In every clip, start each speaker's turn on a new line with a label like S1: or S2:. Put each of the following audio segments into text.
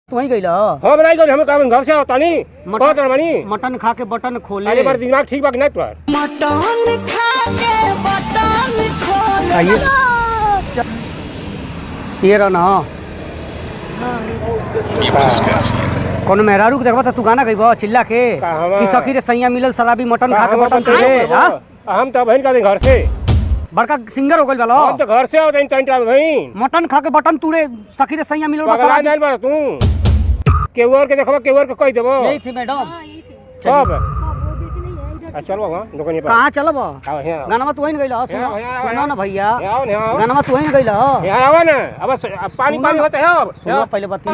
S1: तू वहीं गइल हो?
S2: हम नहीं गइल, हम काम घर से आवता नहीं कहत रहनी
S1: मटन खा के बटन खोले।
S2: अरे बार दिमाग ठीक बा कि नहीं तोर?
S3: मटन खा के बटन खोले।
S1: ये रहा ना कौन मेहरारू के देखबा त तू गाना गइबो चिल्ला के कि सखी रे सैया मिलल शराबी मटन खा के बटन तोड़े। हां
S2: हम तो बहन का घर से
S1: बड़का सिंगर हो गइल बालो।
S2: हम तो घर से आवत टाइम टाइम भाई
S1: मटन खा के बटन तूड़े सखी रे सैया मिलल
S2: पगला नहीं बा तू केवर के देखबा केवर के कह देबो।
S1: यही थी मैडम।
S2: सब चलो वहां दुकान पर
S1: कहां चलब?
S2: आओ यहां
S1: गाना तू वहीं गइल हो? सुनो ना भैया
S2: आओ ना
S1: गाना तू वहीं गइल हो?
S2: यहां आवा ना अब पानी पानी होता है अब
S1: सुनो पहले बतिया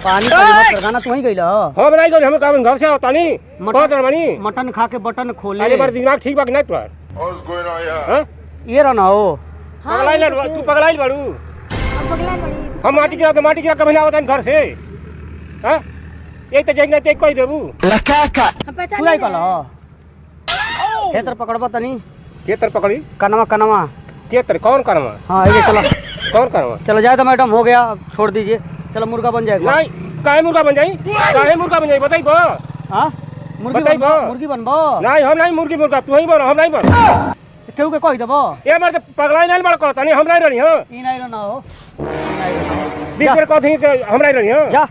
S1: पानी पानी गाना तू वहीं गइल हो?
S2: हम नहीं गइल, हम काम घर से आवता नहीं कहत रहनी
S1: मटन खा के बटन खोले।
S2: अरे बार दिमाग ठीक बा कि नहीं तोर? हां
S1: ये रहा ना हो
S2: पगलाइल तू पगलाइल बाड़ू। हम माटी गिरा कभी ना आवता घर से। हां ये तो जगना ते कह देबू
S1: पूरा कल हे तर पकड़बा तनी
S2: के तर पकड़ी
S1: कनवा कनवा
S2: के तर कौन करवा?
S1: हाँ ये चलो
S2: कौन करवा?
S1: चलो जाए तो मैडम हो गया छोड़ दीजिए। चलो मुर्गा बन जाएगा।
S2: नहीं काहे मुर्गा बन जाई? काहे मुर्गा बन जाई बताई बो।
S1: हाँ मुर्गी
S2: बताई
S1: बनबो
S2: बो।
S1: मुर्गी बनबो।
S2: नहीं हम नहीं मुर्गी मुर्गा तू ही बन हम नहीं बन।
S1: केहू के कह देबो
S2: ए मार पगलाई नहीं बड़ कहता नहीं हम नहीं रही हां
S1: ई नहीं रहना हो
S2: बीच में कहती कि हम नहीं रही हां
S1: जा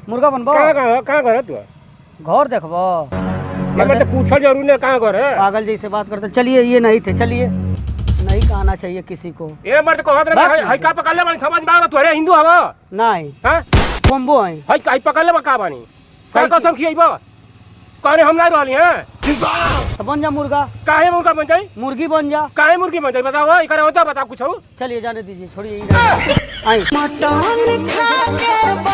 S1: मुर्गा बनबो।
S2: कहां घर है तू?
S1: घर देखबो
S2: मैं तो पूछल जरूर ने कहां घर है?
S1: पागल जैसे बात करते। चलिए ये नहीं थे चलिए नहीं कहना चाहिए किसी को।
S2: ए मर्द कहत रे हई का पकड़ ले बानी समझ में आ तू रे हिंदू हवा
S1: नहीं
S2: हां
S1: कोम्बो है
S2: हई का पकड़ ले का बानी का कसम खियबो कहने हम नहीं रहली हैं।
S1: तो बन जा मुर्गा।
S2: काहे मुर्गा बन जाई?
S1: मुर्गी बन जा।
S2: काहे मुर्गी बन जाई बताओ इकरा होता बता कुछ।
S1: चलिए जाने दीजिए छोड़िए आई
S3: मटन खा के